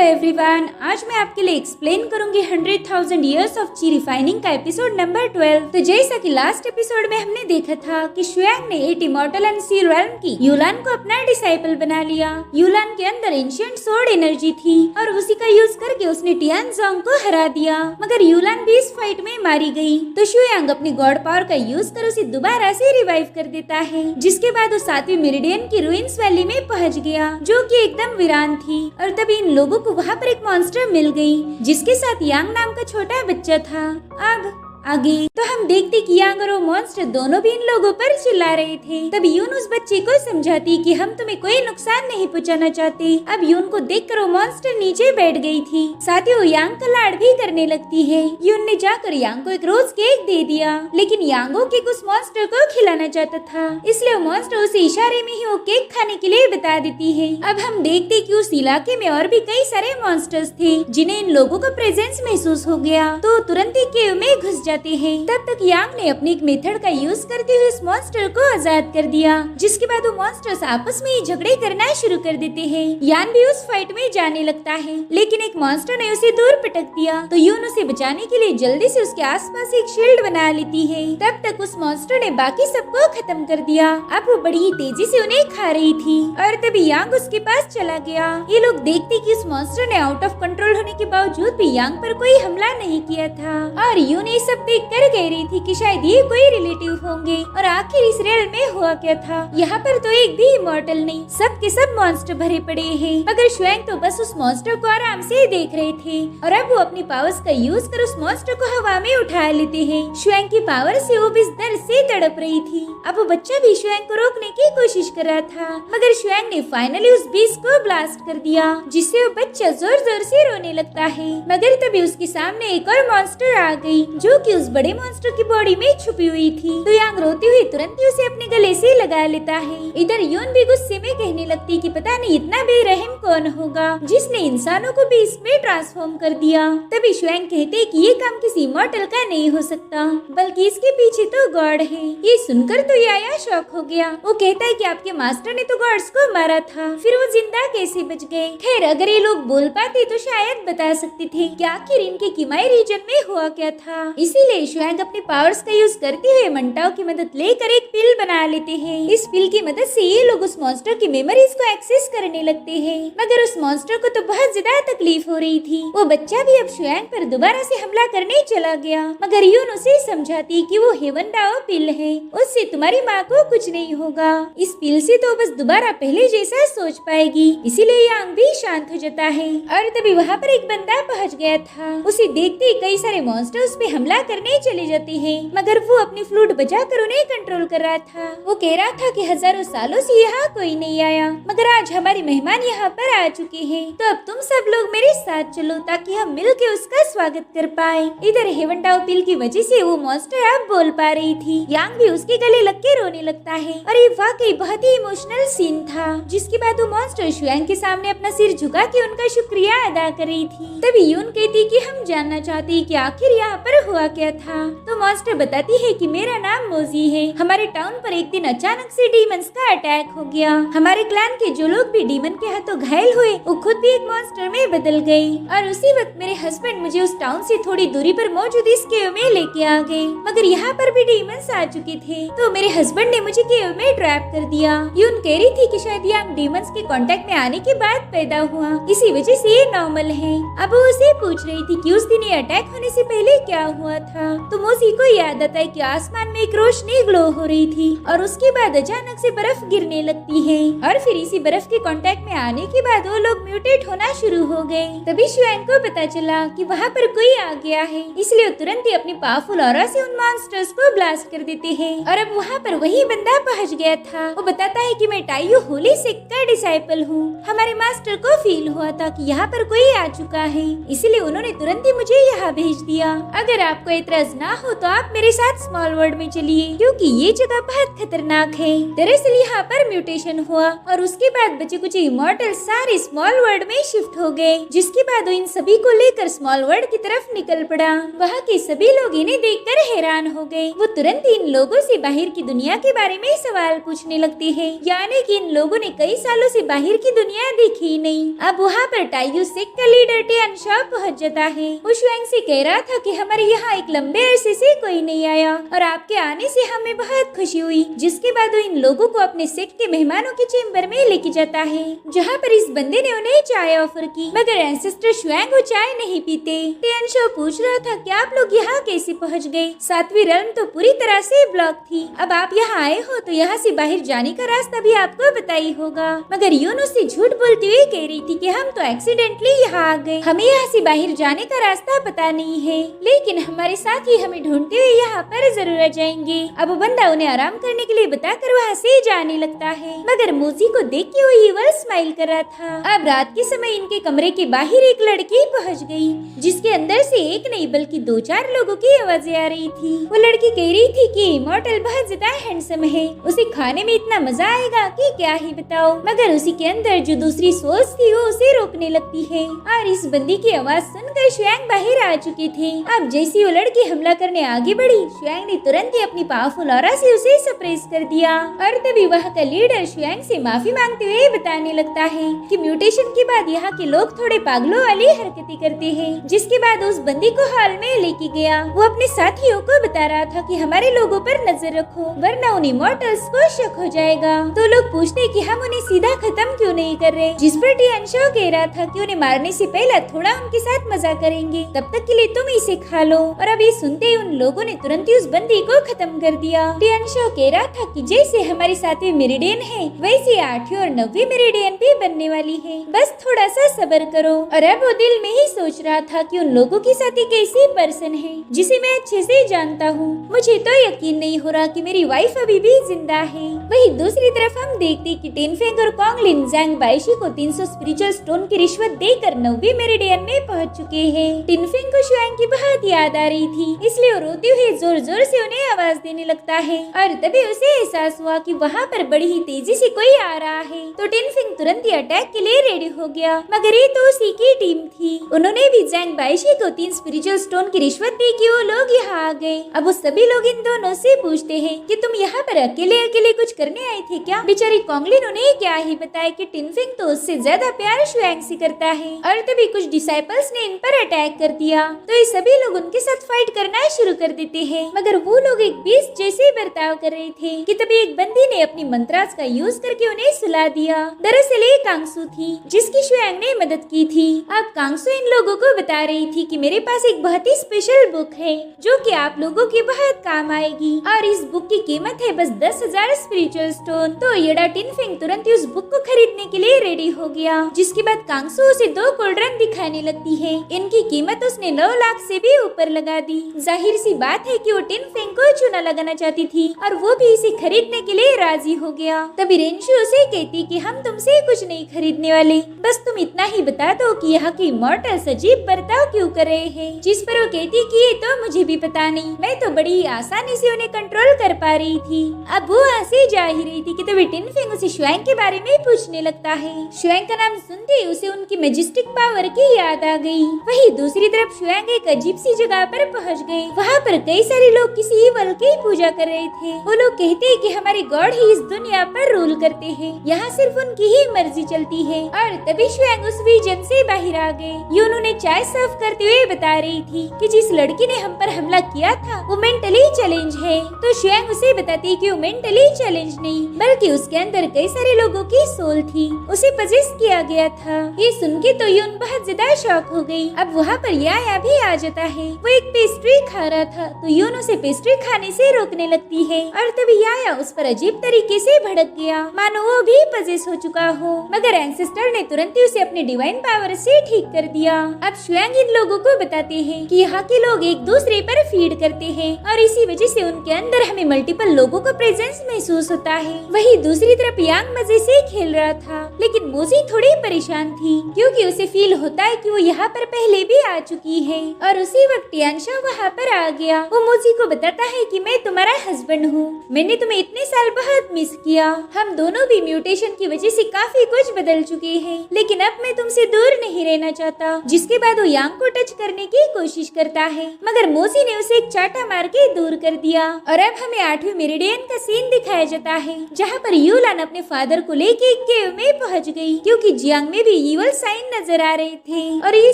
Everyone, आज मैं आपके लिए एक्सप्लेन करूंगी 100,000 इयर्स ऑफ ची रिफाइनिंग का एपिसोड नंबर 12। तो जैसा कि लास्ट एपिसोड में हमने देखा था कि शुयांग ने 8 इमॉर्टल एंड सी रेल्म की यूलान को अपना डिसाइपल बना लिया। यूलान के अंदर एंशिएंट सोर्ड एनर्जी थी और उसी का यूज करके उसने टियानजोंग को हरा दिया, मगर यूलान भी इस फाइट में मारी गई। तो शुयांग अपनी गॉड पावर का यूज कर उसे दोबारा से रिवाइव कर देता है, जिसके बाद वो 7वीं मेरिडियन की रुइंस वैली में पहुंच गया, जो कि एकदम वीरान थी। और तभी इन लोगों को वहाँ पर एक मॉन्स्टर मिल गई, जिसके साथ यांग नाम का छोटा बच्चा था। अब आगे तो हम देखते कि यांग और वो मॉन्स्टर दोनों भी इन लोगों पर चिल्ला रहे थे। तब यून उस बच्चे को समझाती कि हम तुम्हें कोई नुकसान नहीं पहुंचाना चाहते। अब यून को देखकर वो मॉन्स्टर नीचे बैठ गई थी, साथ ही वो यांग का लाड भी करने लगती है। यून ने जाकर यांग को एक रोज केक दे दिया, लेकिन यांग वो केक उस मॉन्स्टर को खिलाना चाहता था, इसलिए वो मॉन्स्टर उसे इशारे में ही वो केक खाने के लिए बता देती है। अब हम देखते कि उस इलाके में और भी कई सारे मॉन्स्टर्स थे, जिन्हें इन लोगों का प्रेजेंस महसूस हो गया, तो तुरंत ही केव में घुस जाते हैं। तब तक यांग ने अपनी एक मेथड का यूज करते हुए इस मॉन्स्टर को आजाद कर दिया, जिसके बाद वो मॉन्स्टर्स आपस में ही झगड़े करना शुरू कर देते हैं। यान भी उस फाइट में जाने लगता है, लेकिन एक मॉन्स्टर ने उसे दूर पटक दिया, तो यून उसे बचाने के लिए जल्दी से उसके आसपास एक शील्ड बना लेती है। तब तक उस मॉन्स्टर ने बाकी सबको खत्म कर दिया। अब वो बड़ी ही तेजी से उन्हें खा रही थी, और तभी यांग उसके पास चला गया। ये लोग देखते कि उस मॉन्स्टर ने आउट ऑफ कंट्रोल होने के बावजूद भी यांग पर कोई हमला नहीं किया था, और यून ये सब देख कर कह रही थी कि शायद ये कोई रिलेटिव होंगे। और आखिर इस रेल में हुआ क्या था? यहाँ पर तो एक भी इमॉर्टल नहीं, सब के सब मॉन्स्टर भरे पड़े हैं। मगर शुयांग तो बस उस मॉन्स्टर को आराम से देख रहे थे, और अब वो अपनी पावर्स का यूज कर उस मॉन्स्टर को हवा में उठा लेते हैं। शुयांग की पावर से वो भी इस दर्द से तड़प रही थी। अब वो बच्चा भी शुयांग को रोकने की कोशिश कर रहा था, मगर शुयांग ने फाइनली उस बीस्ट को ब्लास्ट कर दिया, जिससे वो बच्चा जोर जोर से रोने लगता है। मगर तभी उसके सामने एक और मॉन्स्टर आ गई, जो कि उस बड़े मॉन्स्टर की बॉडी में छुपी हुई थी। तो यांग रोती हुई तुरंत ही उसे अपने गले से लगा लेता है। इधर यून भी गुस्से में कहने लगती कि पता नहीं इतना बेरहम कौन होगा, जिसने इंसानों को भी इसमें ट्रांसफॉर्म कर दिया। तभी शुयांग कहते कि ये काम किसी इमॉर्टल का नहीं हो सकता, बल्कि इसके पीछे तो गॉड है। ये सुनकर तो याया शॉक हो गया। वो कहता है कि आपके मास्टर ने तो गॉड्स को मारा था, फिर वो जिंदा कैसे बच गए? खैर, अगर ये लोग बोल पाते तो शायद बता सकते थे कि आखिर इनके किमाई रीजन में हुआ क्या था। इसीलिए शुयांग अपने पावर्स का यूज करते हुए मंटाओ की मदद लेकर एक पिल बना लेते हैं। इस पिल की मदद से ये लोग उस मॉन्स्टर की मेमोरीज को एक्सेस करने लगते हैं। मगर उस मॉन्स्टर को तो बहुत ज्यादा तकलीफ हो रही थी। वो बच्चा भी अब शुयांग पर दोबारा से हमला करने चला गया, मगर यून उसे समझाती कि वो हेवन डाओ पिल है, उससे तुम्हारी माँ को कुछ नहीं होगा। इस पिल से तो बस दोबारा पहले जैसा सोच पाएगी। इसीलिए यांग भी शांत हो जाता है। और तभी वहाँ पर एक बंदा पहुँच गया था। उसे देखते ही कई सारे मॉन्स्टर उस पे हमला करने चले जाते हैं, मगर वो अपनी फ्लूट बजाकर उन्हें कंट्रोल कर रहा था। वो कह रहा था कि हजारों सालों से यहाँ कोई नहीं आया, मगर आज हमारे मेहमान यहाँ पर आ चुके हैं, तो अब तुम सब लोग मेरे साथ चलो ताकि हम मिलकर उसका स्वागत कर पाए। इधर हेवन डाओ पिल की वजह से वो मॉन्स्टर अब बोल पा रही थी। यांग भी उसके गले लग के रोने लगता है, और ये वाकई बहुत ही इमोशनल सीन था। जिसके बाद वो मॉन्स्टर शुयांग के सामने अपना सिर झुका के उनका शुक्रिया अदा कर रही थी। तभी यून कहती कि हम जानना चाहते कि आखिर यहाँ पर हुआ क्या था। तो मॉन्स्टर बताती है कि मेरा नाम मोजी है। हमारे टाउन पर एक दिन अचानक से डीमंस का अटैक हो गया। हमारे क्लैन के जो लोग भी डीमन के हाथों घायल हुए, वो खुद भी एक मॉन्स्टर में बदल गए, और उसी वक्त मेरे हस्बैंड मुझे उस टाउन से थोड़ी दूरी पर मौजूद इस केव में लेके आ गए। मगर यहाँ पर भी डीमंस आ चुके थे, तो मेरे हस्बैंड ने मुझे केव में ट्रैप कर दिया। यून कह रही थी कि शायद यांग डीमंस के कांटेक्ट में आने के बाद पैदा हुआ, इसी वजह से ये नॉर्मल है। अब वो उसे पूछ रही थी कि उस दिन ये अटैक होने से पहले क्या हुआ था। तो मोजी को याद आता है कि आसमान में एक रोशनी ग्लो हो रही थी, और उसके बाद अचानक से बर्फ गिरने लगती है, और फिर इसी बर्फ के कांटेक्ट में आने के बाद वो लोग म्यूटेट होना शुरू हो गए। तभी शुयांग को पता चला कि वहाँ पर कोई आ गया है, इसलिए वो तुरंत ही अपनी पावरफुल ऑरा से उन मॉन्स्टर्स को ब्लास्ट कर देते हैं। और अब वहाँ पर वही बंदा पहुँच गया था। वो बताता है कि मैं टाइयो होली सेक का डिसाइपल हूँ। हमारे मास्टर को फील हुआ था कि यहाँ पर कोई आ चुका है, इसलिए उन्होंने तुरंत ही मुझे यहाँ भेज दिया। अगर आपको एतराज ना हो तो आप मेरे साथ स्मॉल वर्ल्ड में चलिए, क्योंकि ये जगह बहुत खतरनाक है। दरअसल यहाँ पर म्यूटेशन हुआ और उसके बाद बचे कुछ इमॉर्टल सारे स्मॉल वर्ल्ड में शिफ्ट हो गए, जिसके बाद वो इन सभी को लेकर स्मॉल वर्ल्ड की तरफ निकल पड़ा। वहाँ के सभी लोग इन्हें देखकर हैरान हो गए। वो तुरंत इन लोगों से बाहर की दुनिया के बारे में सवाल पूछने लगते हैं, यानी कि इन लोगों ने कई सालों से बाहर की दुनिया देखी ही नहीं। अब वहाँ पर टाइयू सेक्ट का लीडर टियान शाओ पहुँच जाता है। वो शुआंग से कह रहा था कि हमारे यहाँ एक लंबे अरसे से कोई नहीं आया और आपके आने से हमें बहुत खुशी हुई। जिसके बाद वो इन लोगों को अपने सेक्ट के मेहमानों के चेम्बर में लेके जाता है, जहाँ पर इस बंदे ने उन्हें चाय ऑफर की, मगर एंसेस्टर शुआंग वो चाय नहीं पीते। टियान शाओ पूछ रहा था कि आप लोग यहाँ कैसे पहुँच गए? 7वीं रेल्म तो पूरी तरह से ब्लॉक थी। अब आप यहाँ आए हो तो यहाँ से बाहर जाने का रास्ता भी आपको पता ही होगा। मगर यून उससे झूठ बोलती हुई कह रही थी कि हम तो एक्सीडेंटली यहाँ आ गए, हमें यहाँ से बाहर जाने का रास्ता पता नहीं है, लेकिन हमारे साथ ही हमें ढूंढते हुए यहाँ पर जरूर आ जाएंगे। अब वो बंदा उन्हें आराम करने के लिए बताकर वहाँ से जाने लगता है, मगर मोजी को देख के वो ईवल स्माइल कर रहा था। अब रात के समय इनके कमरे के बाहर एक लड़की पहुँच गयी, जिसके अंदर से एक नहीं बल्कि 2-4 लोगों की आवाजें आ रही थी। वो लड़की कह रही थी कि इमॉर्टल बहुत ज्यादा हैंडसम है, उसे खाने में इतना मजा आएगा कि क्या ही बताओ। मगर उसी के अंदर जो दूसरी सोल्स थी वो उसे रोकने लगती है और इस बंदी की आवाज सुनकर शुआंग बाहर आ चुके थे। अब जैसी वो लड़की हमला करने आगे बढ़ी, शुआंग ने तुरंत ही अपनी पावरफुल ऑरा से उसे सप्रेस कर दिया और तभी वहाँ का लीडर शुआंग से माफी मांगते हुए बताने लगता है कि म्यूटेशन के बाद यहाँ के लोग थोड़े पागलों वाली हरकतें करते हैं। जिसके बाद उस बंदी को हॉल में लेके गया। वो अपने साथियों को बता रहा था कि हमारे लोगों पर नजर रखो, वरना उन इमॉर्टल्स को शक हो जाएगा। तो लोग पूछते कि हम उन्हें सीधा खत्म क्यों नहीं कर रहे, जिस पर टियान शाओ कह रहा था कि उन्हें मारने से पहले थोड़ा उनके साथ मजा करेंगे, तब तक के लिए तुम इसे खा लो। और अब ये सुनते ही उन लोगों ने तुरंत ही उस बंदी को खत्म कर दिया। टियान शाओ कह रहा था कि जैसे हमारी 7वीं मेरिडियन है, वैसे 8वीं और 9वीं मेरिडियन भी बनने वाली है, बस थोड़ा सा सब्र करो। और अब वो दिल में ही सोच रहा था कि उन लोगों के साथ एक ऐसी पर्सन है जिसे मैं अच्छे से जानता हूँ। मुझे तो यकीन नहीं हो रहा कि मेरी वाइफ अभी भी जिंदा है। वही दूसरी तरफ हम देखते कि टिनफेंग और कॉन्गलिन ज़ैंग बाइशी को 300 स्पिरिचुअल स्टोन की रिश्वत देकर 9वीं मेरिडियन में पहुँच चुके हैं। टिनफेंग को शुआंग की बहुत याद आ रही थी, इसलिए वो रोते हुए जोर जोर से उन्हें आवाज देने लगता है और तभी उसे एहसास हुआ कि वहाँ पर बड़ी ही तेजी से कोई आ रहा है। तो टिनफेंग तुरंत ही अटैक के लिए रेडी हो गया, मगर ये तो उसी की टीम थी। उन्होंने भी ज़ैंग बाइशी को 3 स्पिरिचुअल स्टोन की रिश्वत दी कि वो लोग यहाँ आ गए। अब वो सभी लोग इन दोनों से पूछते हैं कि तुम यहाँ पर अकेले अकेले कुछ करने आए थे क्या? बेचारी कॉन्गलिन उन्हें क्या ही बताए कि टिनफेंग तो उससे ज्यादा प्यार शुआंग से करता है। और तभी कुछ डिसाइपल्स ने इन पर अटैक कर दिया, तो ये सभी लोग उनके साथ फाइट करना शुरू कर देते हैं। मगर वो लोग एक बीस्ट जैसे बर्ताव कर रहे थे कि तभी एक बंदी ने अपनी मंत्रास का यूज करके उन्हें सुला दिया। दरअसल ये कांगसू थी जिसकी शुआंग ने मदद की थी। अब कांगसू इन लोगों को बता रही थी कि मेरे पास एक बहुत ही स्पेशल बुक है जो कि आप लोगों के बहुत काम आएगी, और इस बुक की कीमत है बस 10,000 स्पिरिचुअल स्टोन। तो येडा टिनफेंग तुरंत ही उस बुक को खरीदने के लिए रेडी हो गया, जिसके बाद कांगसू उसे 2 कोल्ड्रन दिखाने लगती है। इनकी कीमत उसने 9 लाख से भी ऊपर लगा दी। जाहिर सी बात है कि वो टिनफेंग को चूना लगाना चाहती थी और वो भी इसे खरीदने के लिए राजी हो गया। तभी रेंशु उसे कहती कि हम तुमसे कुछ नहीं खरीदने वाले, बस तुम इतना ही बता दो कि यहाँ के इमॉर्टल्स अजीब बर्ताव क्यों कर रहे हैं। जिस पर वो कहती कि ये तो मुझे भी पता नहीं, मैं तो बड़ी आसानी से उन्हें कंट्रोल कर पा रही थी। अब वो ऐसे जा ही रही थी कि तभी टिनफेंग उसे शुआंग के बारे में पूछने लगता है। शुआंग का नाम सुनते ही उसे उनकी मैजेस्टिक पावर की याद आ गई। वही दूसरी तरफ शुआंग एक अजीब सी जगह पर पहुँच गए। वहाँ पर कई सारे लोग किसी ईवल की पूजा कर रहे थे। वो लोग कहते हैं कि हमारे गॉड ही इस दुनिया पर रूल करते हैं, यहाँ सिर्फ उनकी ही मर्जी चलती है। और तभी शुआंग उस विजन से बाहर आ गए। यून उन्हें चाय सर्व करते हुए बता रही थी कि जिस लड़की ने हम पर हमला किया था वो मेंटली चैलेंज है। तो शुआंग उसे बताती कि वो मेंटली चैलेंज नहीं बल्कि उसके अंदर कई सारे लोगों की सोल थी, उसे पजेस किया गया था। ये सुन के तो यून बहुत ज्यादा शॉक हो गई। अब वहाँ पर याया भी आ जाता है। वो एक पेस्ट्री खा रहा था तो यून उसे पेस्ट्री खाने से रोकने लगती है और तभी याया उस पर अजीब तरीके से भड़क गया, मानो वो भी पजेस हो चुका हो। मगर एंसेस्टर ने तुरंत ही उसे अपने डिवाइन पावर से ठीक कर दिया। अब शुआंग इन लोगों को बताते हैं कि यहाँ के लोग एक दूसरे पर फीड करते हैं और इसी वजह से उनके अंदर हमें मल्टीपल लोगों का प्रेजेंस महसूस होता है। वही दूसरी तरफ यांग मजे से खेल रहा था, लेकिन मोजी थोड़ी परेशान थी क्योंकि उसे फील होता है कि वो यहाँ पर पहले भी आ चुकी है। और उसी वक्त टियान टियानशा वहाँ पर आ गया। वो मोजी को बताता है कि मैं तुम्हारा हस्बैंड हूँ, मैंने तुम्हें इतने साल बहुत मिस किया। हम दोनों भी म्यूटेशन की वजह से काफी कुछ बदल चुके हैं, लेकिन अब मैं तुमसे दूर नहीं रहना चाहता। जिसके बाद वो यांग को टच करने की कोशिश करता है, मगर मोजी ने उसे एक चाटा मार के दूर कर दिया। और अब हमें 8वीं मेरिडियन का सीन दिखाया जाता है, जहाँ पर यूलान अपने फादर को लेके एक केव में पहुँच गई, क्योंकि जियांग में भी ईवल साइन नजर आ रहे थे और ये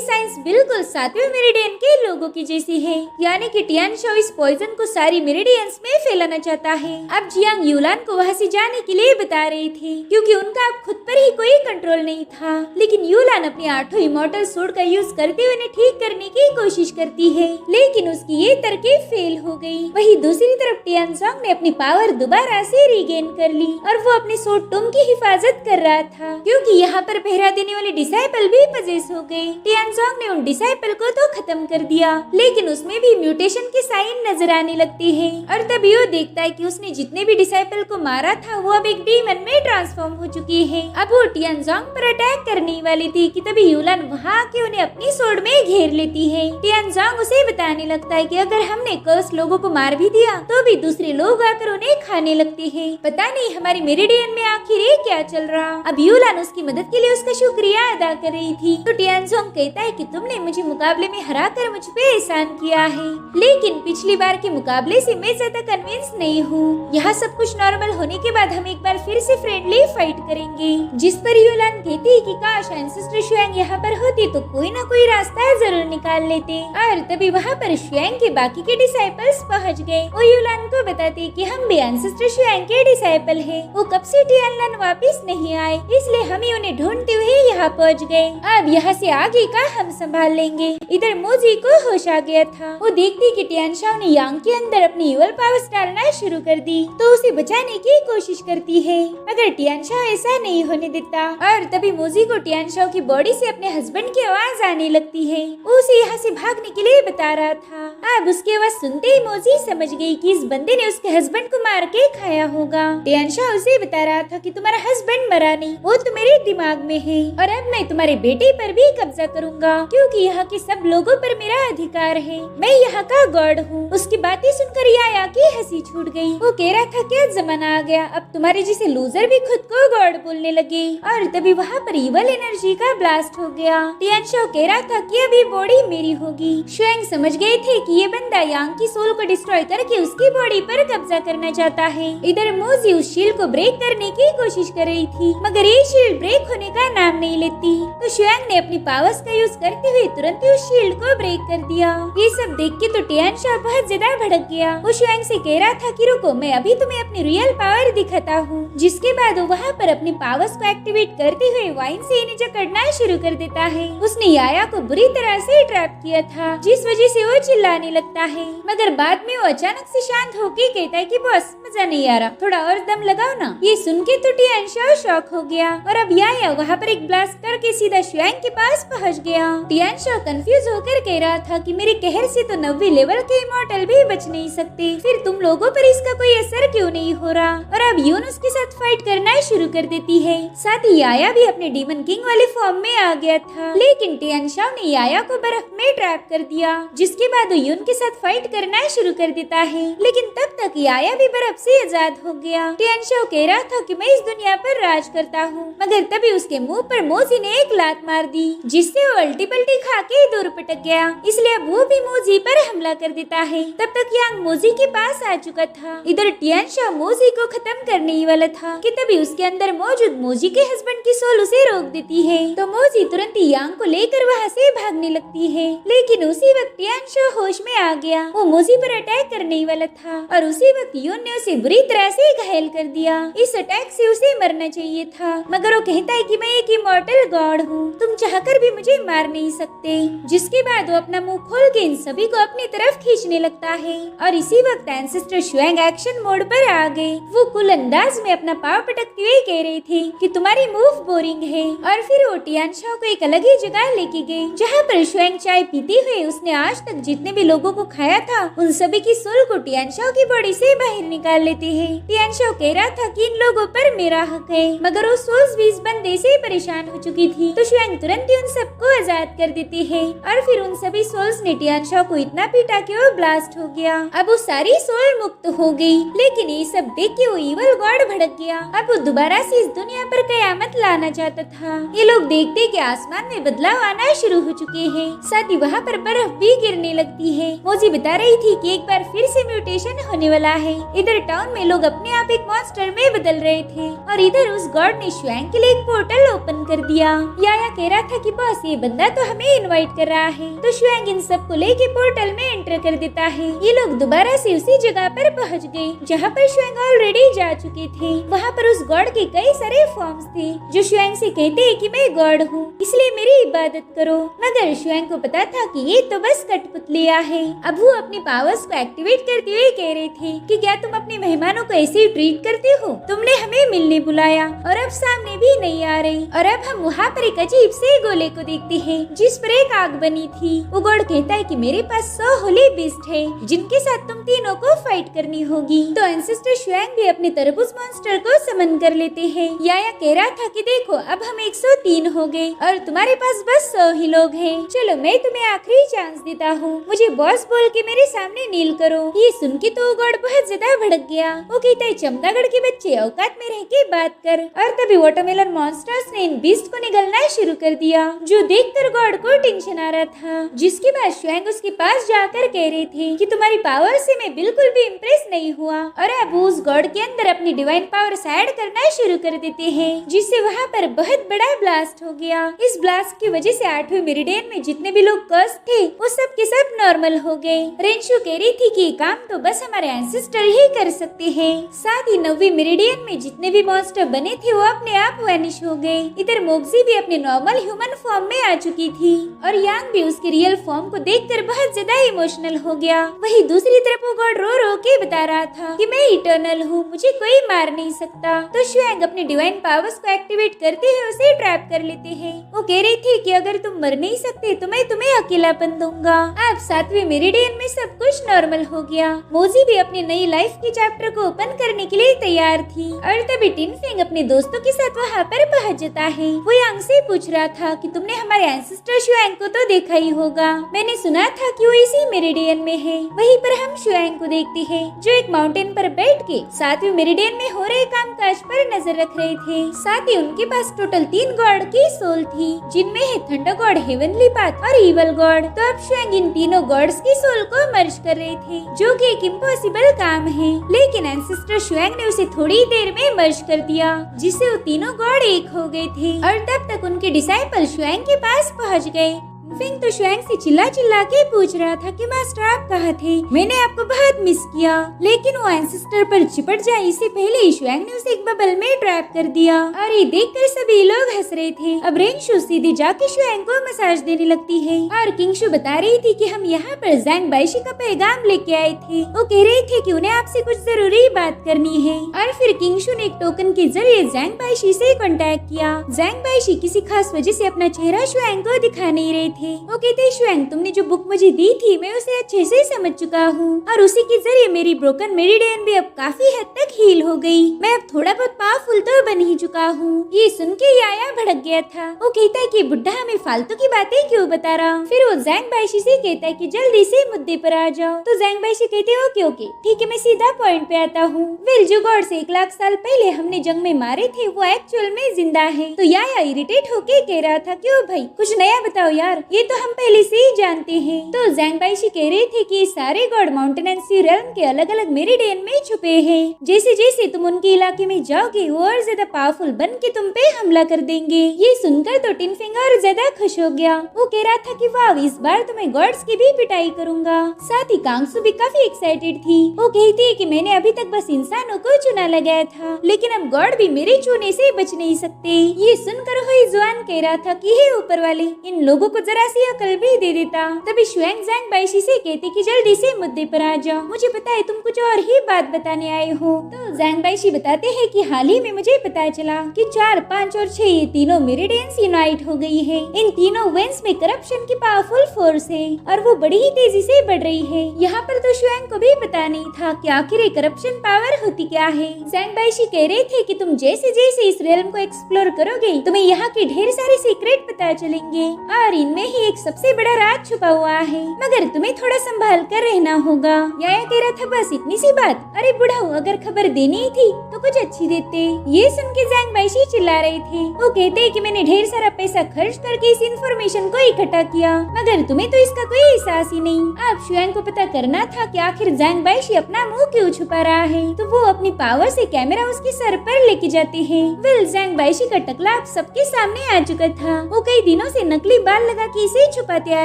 साइंस बिल्कुल 7वें मेरिडियन के लोगों की जैसी है, यानी कि टियानशा इस पॉइजन को सारी मेरिडियंस में फैलाना चाहता है। अब जियांग यूलान को वहाँ से जाने के लिए बता रही थी, क्योंकि उनका अब खुद पर ही कोई कंट्रोल नहीं था। लेकिन यूलान अपने 8वां इमॉर्टल सोर्ड का यूज करते हुए उन्हें ठीक करने की कोशिश करती है, लेकिन उसकी ये तरकीब फेल हो गई। वही दूसरी तरफ टियानजोंग ने अपनी पावर दोबारा से रीगेन कर ली और वो अपने सोर्ड टूम की हिफाजत कर रहा था, क्योंकि यहाँ पर पहरा देने वाले डिसाइपल भी पजेस हो गए। टियानजोंग ने उन डिसाइपल को तो खत्म कर दिया, लेकिन उसमें भी म्यूटेशन के साइन नजर आने लगते हैं। और तभी वो देखता है कि उसने जितने भी डिसाइपल को मारा था वो अब एक डीमन में ट्रांसफॉर्म हो चुकी है। अब वो टियानजोंग पर अटैक करने वाली थी कि तभी यूलान वहाँ आके उन्हें अपनी सोर्ड में घेर लेती है। टियानजोंग उसे बताने लगता है कि अगर हमने कर्स लोगों को मार भी दिया तो भी दूसरे लोग आकर उन्हें खाने लगते हैं। पता नहीं हमारी मेरिडियन में आखिर ये क्या चल रहा। अब यूलान उसकी मदद के लिए उसका शुक्रिया अदा कर रही थी, तो टियानजोंग कहता है कि तुमने मुझे मुकाबले में हराकर मुझ पे एहसान किया है, लेकिन पिछली बार के मुकाबले से मैं ज्यादा कन्विंस नहीं हूँ। यहाँ सब कुछ नॉर्मल होने के बाद हम एक बार फिर से फ्रेंडली फाइट करेंगे। जिस पर यूलान कहती है कि काश एंसेस्टर शुएंग यहाँ पर होती तो कोई ना कोई रास्ता जरूर निकाल लेते। और तभी वहाँ पर शुएंग के बाकी के डिसाइपल्स पहुँच गए। वो यूलान को बताते कि हम भी एंसेस्टर शुएंग के डिसाइपल है, वो कब से टियानलन वापिस नहीं आए, इसलिए हम ही उन्हें ढूंढते हुए यहाँ पहुँच गए। अब यहाँ से आगे का हम संभाल लेंगे। इधर मोजी को होश आ गया था। वो देखती कि टियानशा ने यांग के अंदर अपनी ईवल पावर्स डालना शुरू कर दी, तो उसे बचाने की कोशिश करती है, मगर टियानशा ऐसा नहीं होने देता। और तभी मोजी को टियानशा की बॉडी से अपने हस्बैंड की आवाज आने लगती है। वो उसे यहाँ से भागने के लिए बता रहा था। अब उसकी आवाज सुनते ही मोजी समझ गई कि इस बंदे ने उसके हस्बैंड को मार के खाया होगा। टियानशा उसे बता रहा था कि तुम्हारा हस्बैंड मरा नहीं, वो तो मेरे दिमाग में है, और अब मैं तुम्हारे बेटे पर भी कब्जा करूंगा, क्योंकि यहाँ के सब लोगों पर मेरा अधिकार है, मैं यहाँ का गॉड हूँ। उसकी बातें सुनकर याया की हंसी छूट गई। वो कह रहा था क्या जमाना आ गया, अब तुम्हारे जैसे लूजर भी खुद को गॉड बोलने लगे। और तभी वहाँ पर इवल एनर्जी का ब्लास्ट हो गया। टियानशा कह रहा था कि अभी बॉडी मेरी होगी। शुएंग समझ गए थे कि ये बंदा यांग की सोल को डिस्ट्रॉय करके उसकी बॉडी पर कब्जा करना चाहता है। इधर मोजी उस शील्ड को ब्रेक करने की कोशिश कर रही थी, मगर ये शील्ड ब्रेक होने का नाम नहीं लेती। तो शुएंग ने अपनी पावर्स का यूज करते हुए तुरंत ही उस शील्ड को ब्रेक कर दिया। ये सब देख के तो टियानशा बहुत ज्यादा भड़क गया। वो शुएंग से कह रहा था कि रुको, मैं अभी तुम्हें अपनी रियल पावर दिखाता हूँ। जिसके बाद वो वहाँ पर अपनी पावर्स को एक्टिवेट करते हुए वाइन से इन्हें जकड़ना शुरू कर देता है। उसने याया को बुरी तरह से ट्रैप किया था, जिस वजह से वो चिल्लाने लगता है, मगर बाद में वो अचानक से शांत होके कहता है कि बस मजा नहीं आ रहा, थोड़ा और दम लगाओ ना। ये सुन के तो टियानशा शॉक हो गया और अब याया वहाँ पर एक ब्लास्ट करके सीधा शुएंग के पास पहुँच गया। टियानशा कंफ्यूज होकर कह रहा था कि मेरे कहर से तो 90 लेवल के इमॉर्टल भी बच नहीं सकते, फिर तुम लोगों पर इसका कोई असर क्यों नहीं हो रहा। और अब यून उसके साथ फाइट करना शुरू कर देती है। साथ ही याया भी अपने डीमन किंग वाले फॉर्म में आ गया था, लेकिन टियानशा ने याया को बर्फ में ट्रैप कर दिया, जिसके बाद वो यून के साथ फाइट करना शुरू कर देता है। लेकिन तब तक याया भी बर्फ से आजाद हो गया। टियानशा कह रहा था कि मैं इस दुनिया पर राज करता हूँ, मगर तभी उसके मुंह पर मोजी ने एक लात मार दी, जिससे वो अल्टी पल्टी खा के दूर पटक गया। इसलिए अब वो भी मोजी पर हमला कर देता है। तब तक यांग मोजी के पास आ चुका था। इधर टियानशा मोजी को खत्म करने ही वाला था कि तभी उसके अंदर मौजूद मोजी के हस्बैंड की सोल उसे रोक देती है। तो मोजी तुरंत ही यांग को लेकर वहाँ से भागने लगती है, लेकिन उसी वक्त टियानशा होश में आ गया। वो मोजी पर अटैक करने ही वाला था और उसी वक्त यून ने उसे बुरी तरह से घायल कर दिया। इस अटैक से उसे मरना चाहिए था, मगर वो कहता है कि मैं एक इमॉर्टल गॉड हूँ, तुम चाहकर भी मुझे मार नहीं सकते। जिसके बाद वो अपना मुंह खोल के इन सभी को अपनी तरफ खींचने लगता है और इसी वक्त एंसेस्टर शुएंग एक्शन मोड पर आ गए। वो कुल अंदाज में अपना पाव पटकते हुए कह रहे थे कि तुम्हारी मूव बोरिंग है, और फिर वो टियानशा को एक अलग ही जगह लेके गए, जहाँ पर शुएंग चाय पीते हुए उसने आज तक जितने भी लोगों को खाया था उन सभी की सोल को टियानशा की बॉडी से बाहर निकाल निकाल लेते हैं। टियानशो कह रहा था कि इन लोगों पर मेरा हक है, मगर वो सोल्स भी इस बंदे से परेशान हो चुकी थी, तो शुएंग तुरंत ही उन सबको आजाद कर देते हैं और फिर उन सभी सोल्स ने टियानशो को इतना पीटा कि वो ब्लास्ट हो गया। अब वो सारी सोल मुक्त हो गई, लेकिन ये सब देख के वो इवल गॉड भड़क गया। अब वो दोबारा से इस दुनिया पर कयामत लाना चाहता था। ये लोग देखते कि आसमान में बदलाव आना शुरू हो चुके हैं, साथ ही वहाँ पर बर्फ भी गिरने लगती है। मोजी बता रही थी कि एक बार फिर से म्यूटेशन होने वाला है। इधर टाउन में लोग अपने आप एक मॉन्स्टर में बदल रहे थे और इधर उस गॉड ने शुएंग के लिए एक पोर्टल ओपन कर दिया। याया कह रहा था कि बॉस ये बंदा तो हमें इनवाइट कर रहा है, तो शुएंग इन सबको लेके पोर्टल में एंटर कर देता है। ये लोग दोबारा से उसी जगह पर पहुंच गए जहाँ पर शुएंग ऑलरेडी जा चुके थे। वहाँ पर उस गॉड के कई सारे फॉर्म्स थे जो शुएंग से कहते हैं कि मैं गॉड हूँ, इसलिए मेरी इबादत करो। मगर शुएंग को पता था कि ये तो बस कठपुतलियाँ है। अब वो अपनी पावर्स को एक्टिवेट करते हुए कह रहे थे कि क्या तुम अपने मेहमानों को ऐसे ही ट्रीट करते हो? तुमने हमें मिलने बुलाया और अब सामने भी नहीं आ रही। और अब हम वहाँ पर एक अजीब से गोले को देखते हैं जिस पर एक आग बनी थी। वो गॉड कहता है कि मेरे पास 100 होली बीस्ट है जिनके साथ तुम तीनों को फाइट करनी होगी। तो एंसेस्टर शुएंग भी अपने तरबूज मॉन्स्टर को समन कर लेते हैं। याया कह रहा था कि देखो अब हम 103 हो गए और तुम्हारे पास बस 100 ही लोग हैं। चलो मैं तुम्हें आखिरी चांस देता हूँ, मुझे बॉस बोल के मेरे सामने नील करो। ये सुन के तो गॉड बहुत ज्यादा भड़क गया। वो कहता है चमगागढ़ के बच्चे औकात में रह के बात कर। और तभी वाटरमेलन मॉन्स्टर्स ने इन बीस्ट को निगलना शुरू कर दिया, जो देखकर गॉड को टेंशन आ रहा था। जिसके बाद शुएंग उसके पास जाकर कह रहे थे कि तुम्हारी पावर से मैं बिल्कुल भी इम्प्रेस नहीं हुआ। और अब उस गॉड के अंदर अपनी डिवाइन पावर ऐड करना शुरू कर देते हैं, जिससे वहाँ पर बहुत बड़ा ब्लास्ट हो गया। इस ब्लास्ट की वजह से 8वें मेरिडियन में जितने भी लोग कर्स थे वो सब के सब नॉर्मल हो गए। रेंशु कह रही थी कि ये काम तो बस हमारे एंसेस्टर ही कर सकते हैं। साथ ही 9वीं मेरिडियन में जितने भी मॉन्स्टर बने थे वो अपने आप वैनिश हो गए। इधर मोक्सी भी अपने नॉर्मल ह्यूमन फॉर्म में आ चुकी थी और यांग भी उसके रियल फॉर्म को देखकर बहुत ज्यादा इमोशनल हो गया। वही दूसरी तरफ वो गॉड रो रो के बता रहा था कि मैं इटर्नल हूँ, मुझे कोई मार नहीं सकता। तो शुएंग अपनी डिवाइन पावर्स को एक्टिवेट करते हुए उसे ट्रैप कर लेते हैं। वो कह रही थी कि अगर तुम मर नहीं सकते तो मैं तुम्हें अकेलापन दूंगा। अब 7वें मेरिडियन में सब कुछ नॉर्मल हो गया। मोजी भी अपनी नई लाइफ के चैप्टर को ओपन करने के लिए तैयार थी और तभी टिनफिंग अपने दोस्तों के साथ वहाँ पर पहुँच जाता है। वो यांग से पूछ रहा था कि तुमने हमारे एंसेस्टर शुएंग को तो देखा ही होगा, मैंने सुना था कि वो इसी मेरिडियन में है। वहीं पर हम शुएंग को देखते हैं जो एक माउंटेन पर बैठ के 7वें मेरिडियन में हो रहे कामकाज पर नजर रख रहे थे। साथ ही उनके पास टोटल 3 गॉड की सोल थी, जिनमें है थंडर गॉड, हेवनली पाथ और इवल गॉड। तो अब शुएंग इन तीनों गॉड्स की सोल को मर्ज कर रहे थे, जो कि एक इम्पॉसिबल काम है, लेकिन एंसेस्टर शुएंग ने उसे थोड़ी देर में मर्ज कर दिया, जिससे वो तीनों गॉड एक हो गए थे। और तब तक उनके डिसाइपल शुएंग के पास पहुंच गए। फिंग तो शुएंग से चिल्ला चिल्ला के पूछ रहा था कि मास्टर आप कहाँ थे, मैंने आपको बहुत मिस किया। लेकिन वो एंसेस्टर पर चिपट जाए इससे पहले ही शुएंग ने उसे एक बबल में ट्रैप कर दिया और ये देखकर सभी लोग हंस रहे थे। अब रेंशु सीधे जाके शुएंग को मसाज देने लगती है और किंगशु बता रही थी कि हम यहाँ पर ज़ैंग बाइशी का पैगाम लेके आए थे। वो कह रहे थे कि उन्हें आपसे कुछ जरूरी बात करनी है। और फिर किंगशु ने एक टोकन के जरिए ज़ैंग बाइशी से कांटेक्ट किया। ज़ैंग बाइशी किसी खास वजह से अपना चेहरा शुएंग को दिखा नहीं रहे थे। वो कहते शुएंग तुमने जो बुक मुझे दी थी मैं उसे अच्छे से समझ चुका हूँ और उसी के जरिए मेरी ब्रोकन मेरिडियन भी अब काफी हद तक हील हो गई। मैं अब थोड़ा बहुत पावरफुल तो बन ही चुका हूँ। ये सुन के याया भड़क गया था। वो कहता है कि बुढ़ा हमें फालतू की बातें क्यों बता रहा। फिर वो ज़ैंग बाइशी से कहता है कि जल्दी से मुद्दे पर आ जाओ। तो ज़ैंग बाइशी कहते हो ओके ओके ठीक है, मैं सीधा पॉइंट पे आता हूँ। वेल जो गॉड से 1 लाख साल पहले हमने जंग में मारे थे वो एक्चुअल में जिंदा है। तो याया इरिटेट होके कह रहा था क्यों भाई कुछ नया बताओ यार, ये तो हम पहले से ही जानते हैं। तो ज़ैंग बाइशी कह रहे थे कि सारे god mountain and sea realm के अलग अलग मेरिडियन में छुपे हैं। जैसे जैसे तुम उनके इलाके में जाओगे वो और ज्यादा पावरफुल बन के तुम पे हमला कर देंगे। ये सुनकर तो टिनफिंग और ज्यादा खुश हो गया। वो कह रहा था कि वाह इस बार तो मैं गॉड्स की भी पिटाई करूंगा। साथ ही कांगसु भी काफी एक्साइटेड थी। वो कहती है कि मैंने अभी तक बस इंसानों को चुना लगाया था, लेकिन अब गॉड भी मेरे चुने से बच नहीं सकते। ये सुनकर हुई जुआन कह रहा था कि हे ऊपर वाले इन लोगों को जरा जरा सी अकल भी दे देता। तभी शुएंग ज़ैंग बाइशी से कहती कि जल्दी से मुद्दे पर आ जाओ, मुझे पता है तुम कुछ और ही बात बताने आए हो। तो ज़ैंग बाइशी बताते हैं कि हाल ही में मुझे पता चला कि 4, 5 और 6 ये तीनों मेरिडियंस यूनाइट हो गई है। इन तीनों वेंस में करप्शन की पावरफुल फोर्स है और वो बड़ी ही तेजी से बढ़ रही है। यहाँ पर तो शुएंग को भी पता नहीं था कि आखिर करप्शन पावर होती क्या है। ज़ैंग बाइशी कह रहे थे कि तुम जैसे जैसे इस रियल्म को एक्सप्लोर करोगे तुम्हें यहाँ के ढेर सारे सीक्रेट पता चलेंगे और इनमें ही एक सबसे बड़ा राज छुपा हुआ है, मगर तुम्हें थोड़ा संभाल कर रहना होगा। याया कह रहा था बस इतनी सी बात, अरे बुढ़ाऊ अगर खबर देनी ही थी तो कुछ अच्छी देते। ये सुन के ज़ैंग बाइशी चिल्ला रहे थे। वो कहते कि मैंने ढेर सारा पैसा खर्च करके इस इंफॉर्मेशन को इकट्ठा किया, मगर तुम्हें तो इसका कोई एहसास ही नहीं। अब शुएंग को पता करना था कि आखिर ज़ैंग बाइशी अपना मुंह क्यों छुपा रहा है, तो वो अपनी पावर से कैमरा उसके सर पर लेके जाते हैं। वेल ज़ैंग बाइशी का टकला अब सबके सामने आ चुका था। वो कई दिनों से नकली बाल लगा के इसे छुपाते आ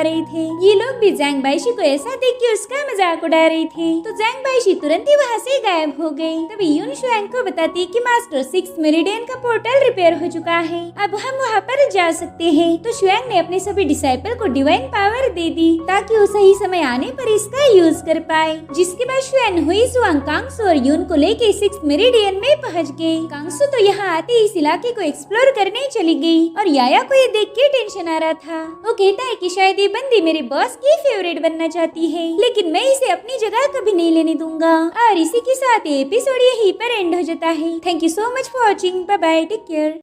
रहे थे। ये लोग भी ज़ैंग बाइशी को ऐसा देख के उसका मजाक उड़ा रहे थे। तो ज़ैंग बाइशी तुरंत ही वहाँ से गायब हो गई। तभी यून शुएंग को बताती कि मास्टर 6 मेरिडियन का पोर्टल रिपेयर हो चुका है, अब हम वहाँ पर जा सकते हैं। तो शुएंग ने अपने सभी डिसाइपल को डिवाइन पावर दे दी ताकि वो सही समय आने पर इसका यूज कर पाए। जिसके बाद शुएन हुई जुआंग कांगसू और यून को लेके 6 मेरिडियन में पहुँच गए। कांगसू तो यहाँ आते इस इलाके को एक्सप्लोर करने चली गई और याया को ये देख के टेंशन आ रहा था। वो कहता है कि शायद ये बंदी मेरे बॉस की फेवरेट बनना चाहती है, लेकिन मैं इसे अपनी जगह कभी नहीं लेने दूंगा। और इसी के साथ ये एपिसोड यहीं पर एंड हो जाता है। Thank you so much for watching. Bye bye, take care.